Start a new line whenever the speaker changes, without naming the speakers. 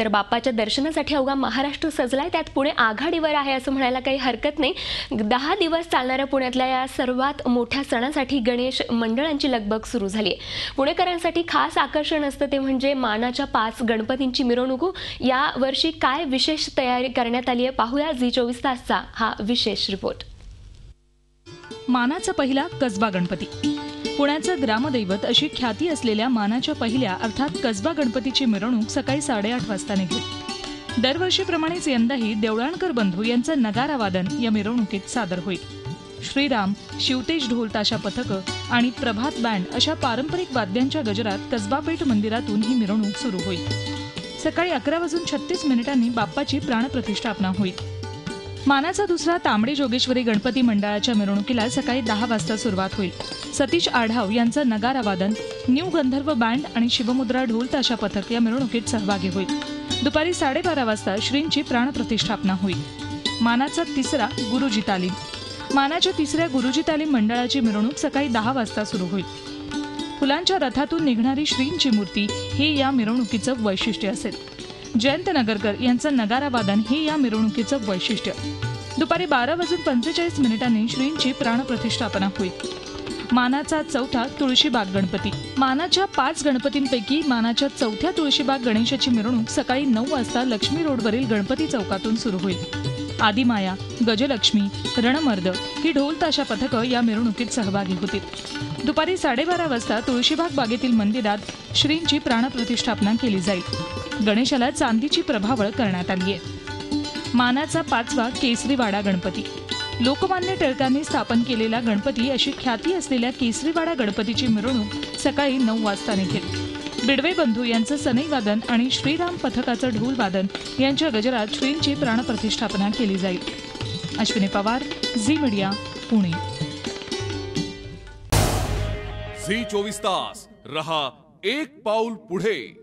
तर बाप्पाच्या दर्शनासाठी अवघा महाराष्ट्र सजलाय, त्यात पुणे आघाडीवर आहे असं म्हणायला काही हरकत नाही। 10 दिवस चालणाऱ्या पुण्यातल्या या सर्वात मोठ्या सणासाठी गणेश मंडळांची लगबग सुरू झाली आहे। पुणेकरांसाठी खास आकर्षण असतं ते म्हणजे मानाच्या 5 गणपतींची मिरवणूक। या वर्षी काय विशेष तयारी करण्यात आली आहे पाहूया झी24 तासचा हा विशेष रिपोर्ट।
मानाचा पहिला कसबा गणपती। पुण्याचं ग्रामदैवत अशी ख्याती असलेल्या मानाच्या पहिल्या अर्थात कसबा गणपतीची मिरवणूक सकाळी 8:30 वाजता निघेल। दरवर्षीप्रमाणेच यंदाही देवळाणकर बंधू यांचं नगारा वादन या मिरवणुकीत सादर होईल। श्रीराम, शिवतेज ढोल ताशा पथकं आणि प्रभात बँड अशा पारंपरिक वाद्यांच्या गजरात कसबापेठ मंदिरातून ही मिरवणूक सुरू होईल। सकाळी 11:36 बाप्पाची प्राणप्रतिष्ठापना होईल। मानाचा दुसरा तांबडे जोगेश्वरी गणपती मंडळाच्या मिरवणुकीला सकाळी 10 वाजता सुरुवात होईल। सतीश आढाव यांचं नगारा वादन, न्यू गंधर्व बँड आणि शिवमुद्रा ढोल ताशा पथक या मिरवणुकीत सहभागी होईल। दुपारी 12:30 वाजता श्रींची प्राणप्रतिष्ठापना होईल। मानाचा तिसरा गुरुजी तालीम। मानाच्या तिसऱ्या गुरुजी तालीम मंडळाची मिरवणूक सकाळी 10 वाजता सुरू होईल। फुलांच्या रथातून निघणारी श्रींची मूर्ती हे या मिरवणुकीचं वैशिष्ट्य असेल। जयंत नगरकर यांचं नगारा वादन हे या मिरवणुकीचं वैशिष्ट्य। दुपारी 12:45 श्रींची प्राणप्रतिष्ठापना होईल। मानाचा चौथा तुळशीबाग गणपती। मानाच्या 5 गणपतींपैकी मानाच्या चौथ्या तुळशीबाग गणेशाची मिरवणूक सकाळी 9 वाजता लक्ष्मी रोडवरील गणपती चौकातून सुरू होईल। आदिमाया, गजलक्ष्मी, रणमर्द ही ढोल ताशा पथकं या मिरवणुकीत सहभागी होतील। दुपारी 12:30 वाजता तुळशीबाग बागेतील मंदिरात श्रींची प्राणप्रतिष्ठापना केली जाईल। गणेशाला चांदीची प्रभावळ करण्यात आली आहे। मानाचा 5वा केसरीवाडा गणपती। लोकमान्य टिळकांनी स्थापन केलेला गणपती अशी ख्याती असलेल्या केसरीवाडा गणपतीची मिरवणूक सकाळी 9 वाजता निघेल। बिडवे बंधू यांचं सनई वादन आणि श्रीराम पथकाचं ढोल वादन यांच्या गजरात श्रींची प्राणप्रतिष्ठापना केली जाईल। Ashwini Pawar, Zee media, Pune.
Zee 24 तास रहा एक पाऊल पुढे।